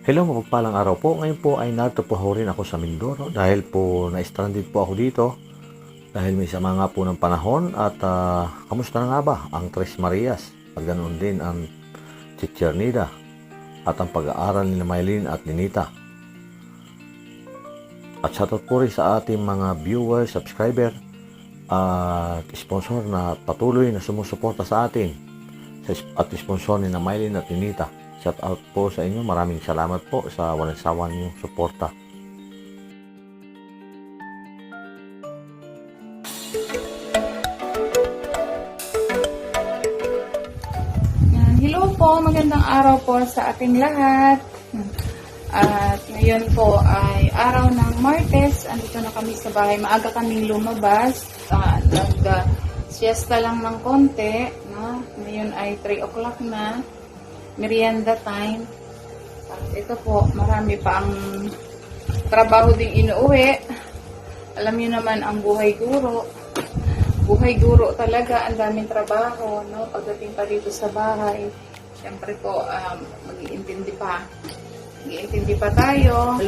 Hello, mapagpalang araw po. Ngayon po ay narito po rin ako sa Mindoro dahil po na-stranded po ako dito dahil may sama nga po ng panahon at kamusta na nga ba ang Tres Marias at ganoon din ang Chichernida at ang pag-aaral ni Maylin at Ninita. At shoutout po rin sa ating mga viewers, subscriber at sponsor na patuloy na sumusuporta sa atin at sponsor ni Maylin at Ninita. Shout out po sa inyo. Maraming salamat po sa walang sawa ninyong suporta. Hello po, magandang araw po sa ating lahat. At ngayon po ay araw ng Martes. Andito na kami sa bahay. Maaga kaming lumabas. Nag-siesta lang ng konti. No? Ngayon ay 3 o'clock na. Merienda time. At ito po, marami pa ang trabaho ding inuuwi. Alam niyo naman ang buhay guro. Buhay guro talaga, ang daming trabaho, no? Pagdating pa dito sa bahay, syempre po, mag-iintindi pa. Mag-iintindi pa tayo.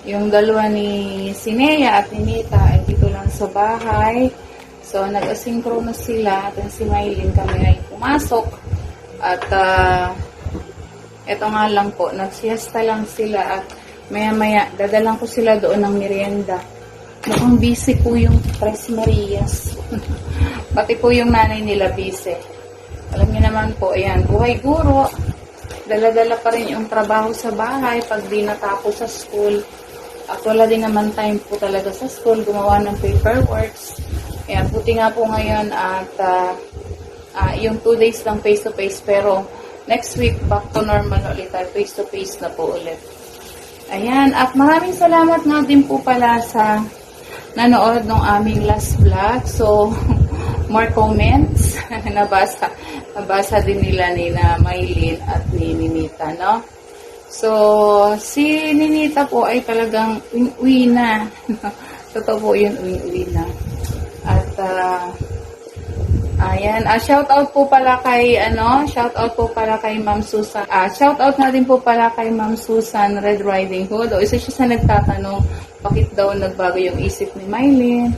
Yung dalawa ni Sinea at Ninita ay dito lang sa bahay. So, nag-asynchronous sila. At si Maylin kami ay pumasok. At eto nga lang po, nagsiesta lang sila at maya-maya dadalang ko sila doon ng merienda. Mukhang busy po yung Tres Marias. Pati po yung nanay nila busy. Alam niyo naman po, ayan, buhay guro. Dala-dala pa rin yung trabaho sa bahay pag di natapos sa school. At wala din naman time po talaga sa school gumawa ng paperworks. Ayan, puti nga po ngayon at yung 2 days lang face-to-face, pero next week, back to normal ulit tayo, face-to-face na po ulit. Ayan, at maraming salamat nga din po pala sa nanood ng aming last vlog. So, more comments, nabasa din nila ni Maylin at ni Ninita, no? So, si Ninita po ay talagang uwi na. Totoo po yun, uwi na. At, ayan, shout out po pala kay Ma'am Susan. Shout out na din po pala kay Ma'am Susan Red Riding Hood. O isa siya sa nagtatanong bakit daw nagbago yung isip ni Maylin.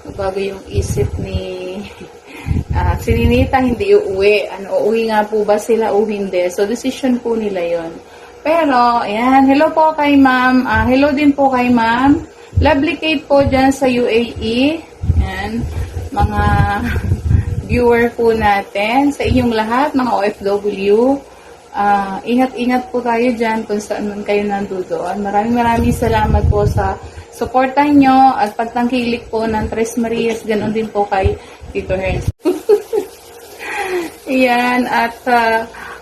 Nagbago yung isip ni si Ninita hindi uuwi. Uuwi nga po ba sila o hindi? So decision po nila 'yon. Pero ayan, hello po kay Ma'am. Hello din po kay Ma'am. Lovely Kate po diyan sa UAE. Ayan, mga viewer po natin, sa inyong lahat, mga OFW. Ingat-ingat po tayo dyan kung saan man kayo nandoon. Maraming salamat po sa suporta nyo at pagtangkilik po ng Tres Marias. Ganon din po kay Tito Herns. Ayan, at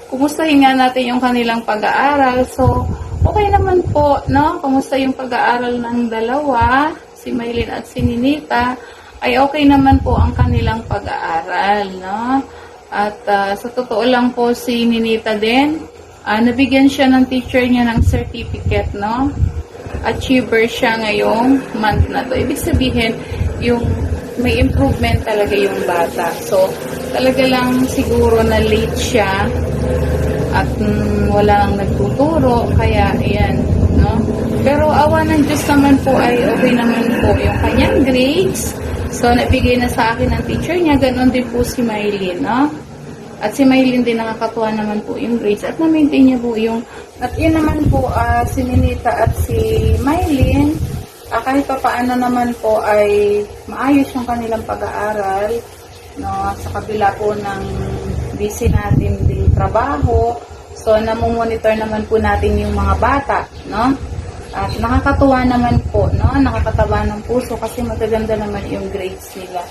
kumustahin nga natin yung kanilang pag-aaral. So, okay naman po, no? Kumusta yung pag-aaral ng dalawa, si Maylin at si Ninita, ay okay naman po ang kanilang pag-aaral, no? At sa totoo lang po si Ninita din, nabigyan siya ng teacher niya ng certificate, no? Achiever siya ngayong month na to. Ibig sabihin, yung may improvement talaga yung bata. So, talaga lang siguro na late siya at walang nagtuturo, kaya ayan, no? Pero awa ng Diyos naman po ay okay naman po yung kanyang grades. So, nabigay na sa akin ng teacher niya. Ganon din po si Maylin, no? At si Maylin din nakakatuwa naman po yung grades. At na-maintain niya po yung... At yun naman po, si Ninita at si Maylin, kahit pa paano naman po ay maayos yung kanilang pag-aaral, no? Sa kabila po ng busy natin din trabaho. So, namumonitor naman po natin yung mga bata, no? At nakakatuwa naman po, no? Nakakataba ng puso kasi magaganda naman yung grades nila,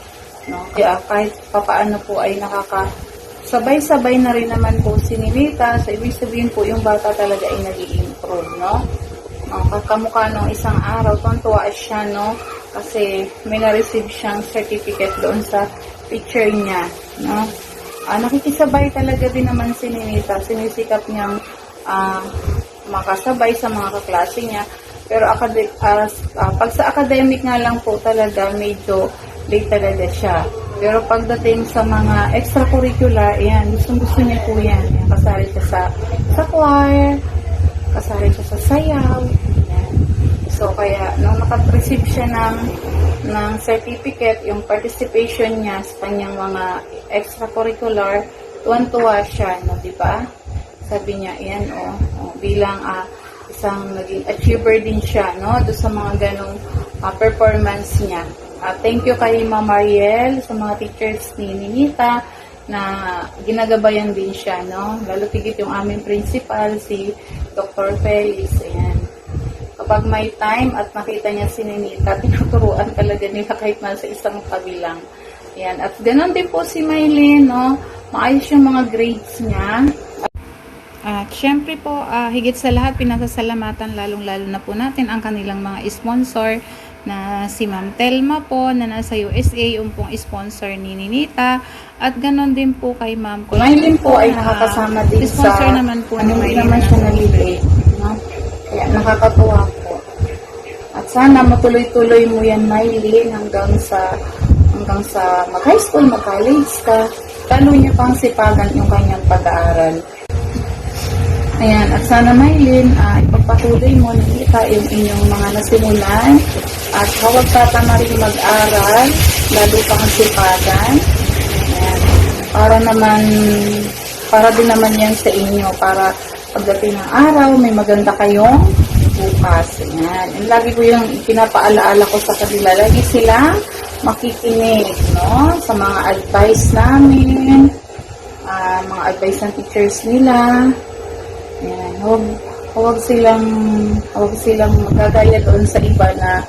no? Kaya kahit papaano po ay nakakasabay-sabay na rin naman po si Ninita. So, ibig sabihin po yung bata talaga ay nag-i-improve, no? Kamukha nung isang araw, tuwa siya, no? Kasi may na-receive siyang certificate doon sa picture niya, no? Nakikisabay talaga din naman si Ninita. Sinisikap niyang makasabay sa mga kaklase niya. Pero pag sa academic nga lang po talaga, medyo late talaga siya. Pero pagdating sa mga extracurricular, yan, gusto niya po yan. Kasali siya sa choir, kasali siya sa sayaw. Ayan. So, kaya, nung nakareceive siya ng certificate, yung participation niya sa kanyang mga extracurricular, tuwan-tuwa siya, no, di ba? Sabi niya, ayan, bilang isang naging achiever din siya, no, do sa mga ganong performance niya. Thank you kay Ma'am Mariel, sa mga teachers ni Ninita, na ginagabayan din siya, no? Lalo tigit yung aming principal, si Dr. Felix, ayan. Kapag may time at nakita niya si Ninita, tinuturuan talaga nila kahit nasa isang kabilang. Ayan. At ganoon din po si Maylin, no? Maayos yung mga grades niya. At syempre po, higit sa lahat, pinasasalamatan lalong-lalo na po natin ang kanilang mga sponsor na si Ma'am Telma po na nasa USA, yung pong sponsor ni Ninita, at ganon din po kay Ma'am Maylin po ay nakakasama din sponsor sa naman po ano, ni hindi Maylin naman siya naliliit, no? Kaya nakakatuwa po. At sana matuloy-tuloy mo yan, Maylin, hanggang sa mag-high school, mag-college ka. Lalo niya pang sipagan yung kanyang pag-aaral. Ayan, at sana, Maylin, ipagpatuloy mo, Ninita, yung inyong mga nasimulan. At huwag tatama rin mag-aral, lalo pang sipagan. Ayan, para din naman yan sa inyo, para pagdating ng araw, may maganda kayong bukas. Ayan. And lagi ko yung pinapaalaala ko sa kanila, lagi silang makikinig, no? Sa mga advice namin, mga advice ng teachers nila. Ayan. Huwag silang magagaya doon sa iba na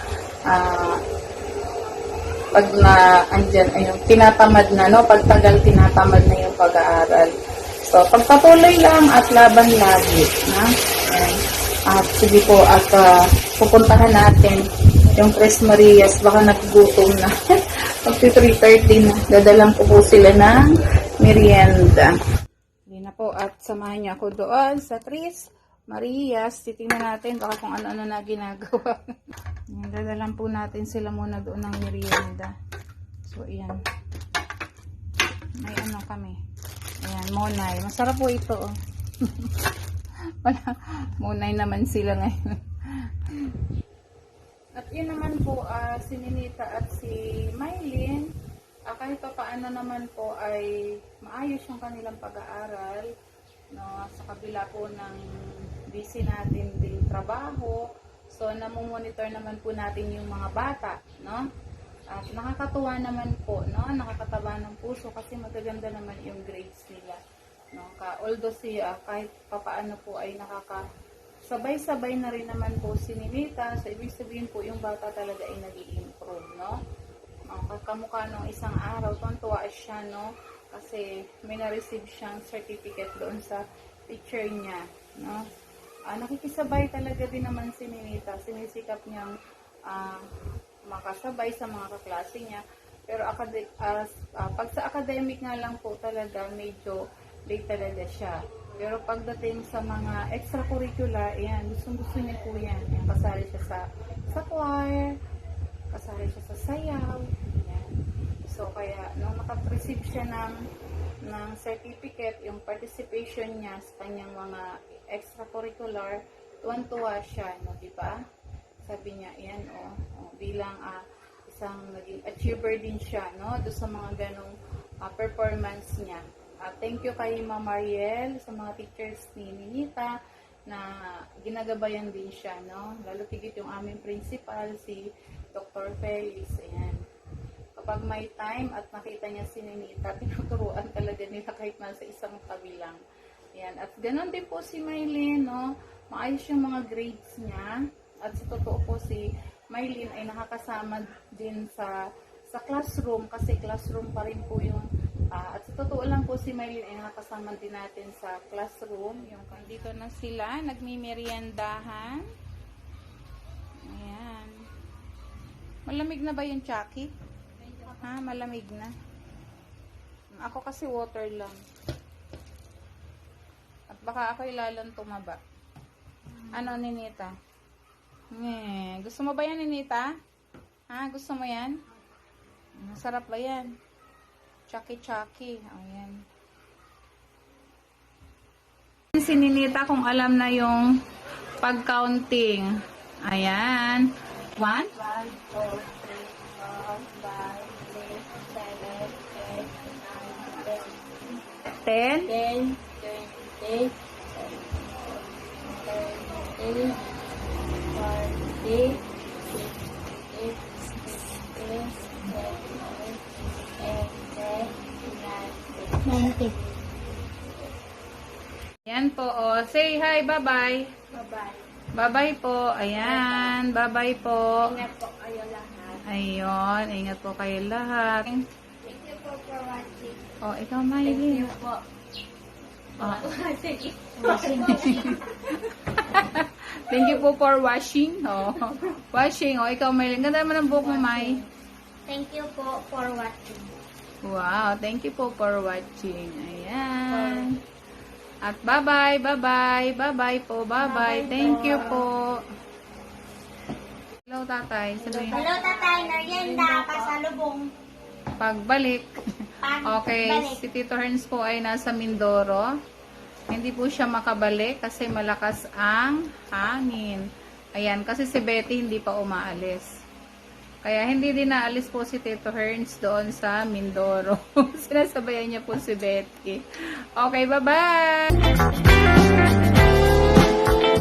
pag na andyan ayun, tinatamad na, no? Pagtagal tinatamad na yung pag-aaral. So, pagpatuloy lang at laban lagi, na? Ayan. At sige po, at pupuntahan natin yung Tres Marias, baka nagugutom na. Pag 3:30 na, dadalang ko po sila ng merienda. Hindi na po, at samahan niya ako doon sa Tres Marias. Titingnan natin baka kung ano-ano na ginagawa. Dadalang po natin sila muna doon ng merienda. So, ayan. May ano kami. Ayan, monay. Masarap po ito, oh. Monay naman sila ngayon. At yun naman po, si Ninita at si Maylin, kahit pa paano naman po ay maayos yung kanilang pag-aaral, no, sa kabila po ng busy natin ding trabaho. So, namumonitor naman po natin yung mga bata, no? At nakakatuwa naman po, no? Nakakataba ng puso kasi magaganda naman yung grades nila, no? Although kahit papaano po ay sabay-sabay na rin naman po si Ninita. So, ibig sabihin po yung bata talaga ay nag-i-improve, no? Kamukha nung isang araw, tuwa siya, no? Kasi may na-receive siyang certificate doon sa teacher niya, no? Nakikisabay talaga din naman si Ninita. Sinisikap niyang makasabay sa mga kaklase niya. Pero pag sa academic nga lang po talaga, medyo late talaga siya. Pero pagdating sa mga extracurricular, ayan, gusto niya po yan. Ayan, kasali siya sa choir, kasali siya sa sayaw. Ayan. So, kaya, nung nakareceive siya ng certificate, yung participation niya sa kanyang mga extracurricular, tuwan-tuwa siya, no, di ba? Sabi niya, ayan, bilang isang naging achiever din siya, no, do sa mga ganong performance niya. Thank you kay Ma'am Mariel, sa mga teachers ni Ninita, na ginagabayan din siya, no? Lalo tigit yung aming principal, si Dr. Felix, ayan. Kapag may time at nakita niya si Ninita, tinuturuan talaga nila kahit nasa isang kabilang. Ayan. At ganoon din po si Maylin, no? Maayos yung mga grades niya. At sa totoo po, si Maylin ay nakakasama din sa classroom, kasi classroom pa rin po yung at sa totoo lang po, si Maylin ay nakakasama din natin sa classroom. Yung dito na sila, nagmimeriendahan. Ayan. Malamig na ba yung Chucky? Malamig na. Ako kasi water lang. At baka ako ilalong tumaba. Ano, Ninita? Gusto mo ba yan, Ninita? Gusto mo yan? Masarap ba yan? Chucky. Ayan. Si Ninita, kung alam na yung pag-counting. Ayan. 1, 10, 10, 20, 30, 40, 50, 90. Ayan po, oh. Say hi, bye-bye. Bye-bye. Bye-bye po. Ayan, bye-bye po. Ingat po kayo lahat. Ayun, ingat po kayo lahat. Thank you po for watching. Oh, ikaw, Thank Miley. you po. Oh. Watching. Thank you po for washing. Oh. Washing. Oh, ikaw, Miley. Ganda naman ang buhok mo, Mai. Thank you po for watching. Wow, thank you po for watching. Ayan. At bye-bye, bye-bye, bye-bye po, bye-bye. Thank you po. Hello, tatay. Sabihin. Hello, tatay. Merienda. Pasalubong. Pagbalik. Pag Okay, balik. si Tito Herns po ay nasa Mindoro. Hindi po siya makabalik kasi malakas ang hangin. Ayan, kasi si Betty hindi pa umaalis. Kaya hindi din naalis po si Tito Herns doon sa Mindoro. Sinasabayan niya po si Betty. Okay, bye-bye!